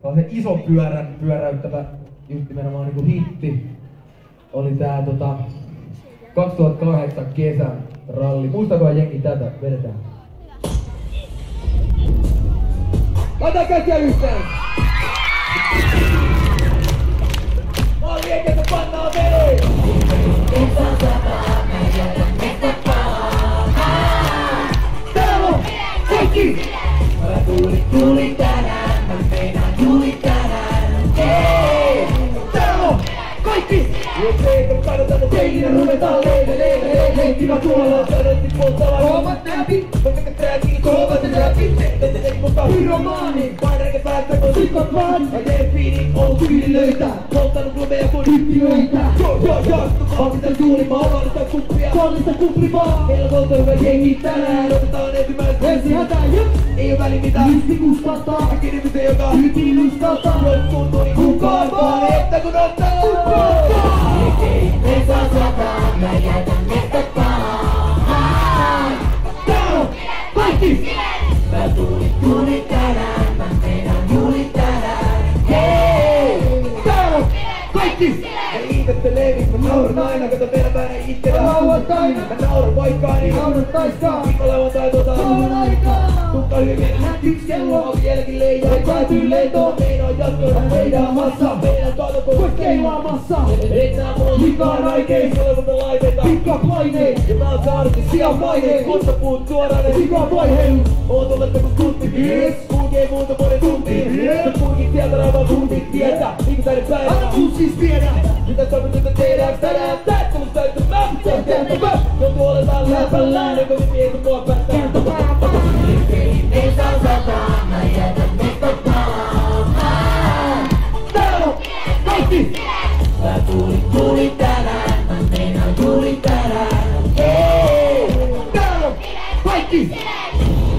se iso pyörän pyöräyttävä just nimenomaan niinku hitti oli tää 2008 kesän ralli. Muistakohan jengi tätä? Vedetään. Laitetaan käsiä yhteen! Malli eikä se pannaan veli! Täällä on kaikki! Mä tuli tänään, mä meinaan tuli tänään. Hei! Täällä on kaikki! Jos ei kannata teinä ruvetaan leikkiä tuolla sanottiin polttavaa. Kovat näpit, vaikka trackin kovat näpit. Te musta pyromaani, painarke päästä kun sikot vaan. Mä teen fiinin, on tyylilöitä, polttanut klubeja kun yhtiöitä. Omistan tuuli, mä omistan kuppia, omistan kupli vaan. Meillä on oltu hyvä jengi tänään, otetaan ensimmäistä. Ensi hätää, ei oo väli mitään. Ysti kustataan, kaikki nimisen joka ytin uskaltaa. Jos tuntuu niin kukaan vaan, että kun ottaa kukaan. Me saa sataa, mä jätän mistä pahaan. Täällä on kaikki! Mä tuli tänään, mä meinaan juli tänään. Hei! Täällä on kaikki! Mä ihmettelee, miksi mä nauran aina, kato venäpäinen itkenä. Mä naurat aina, mä nauran paikkaani. Naurattaiskaan, mä lauantai lauan aikaa. Tukka hyvin näkyks kello, on vieläkin leijaa. Ei päätyy lentoon, meinaa jatkoida meidän massa. Meidän kato, kun keilaamassa. Et nää mulla likaa raikeis, olevata laiteta. Pikka paineet, ja mä oon saanut sian paineet. Kosta puut suoraan, et sikaa vaiheilu. Oon tulletta kun tunti, kulkee muuta monen tuntiin. Sä kulkit sieltä raivaa tuntit tietä, niinku tänne päivänä. Anna mun siis viedä, mitä toimitusta tehdään tänään. Tää tullut täyttämään, tehtävä. Joutuu oletaan läpällään, joka me mietu mua päästään. Ei saa sataa, mä jätän mistä pahaan. Täällä on kaikki! Mä tuli tänään, mä meinaan tuli tänään. Hei! Täällä on kaikki!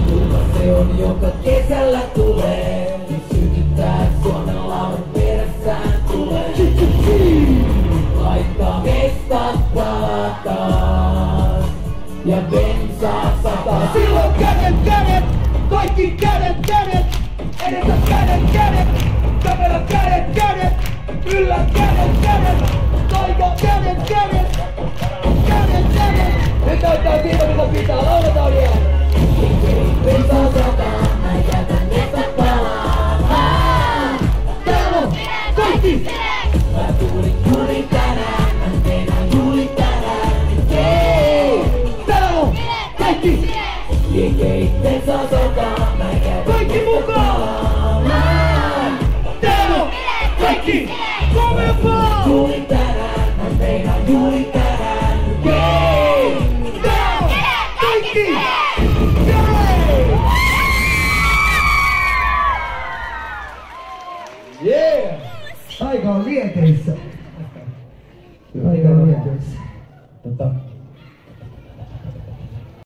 Turva se on, joka kesällä tulee. Sytyttää Suomen laudan perässään tulee. Laittaa mestat palataan. Ja bensaa sataa. Silloin kädet! Kaikki kädet! Edessä kädet! Kamerat kädet! Yllä kädet! Taika kädet! Nyt näyttää siitä mitä pitää, lauletaan vielä! Bensaa sataa, mä jätän mestat palaan. Täällä on kaikki! Mä tuli tänään, mä meinaan juli tänään. Hei! Täällä on kaikki! Liikeitten saa sotaa, mä käyn kaikki mukaan! Täällä on kaikki! Kovempaa! Juli tänään, mä meinaan juli tänään. Hei! Täällä on kaikki! Yeah! Aika on liekeissä. Aika on liekeissä.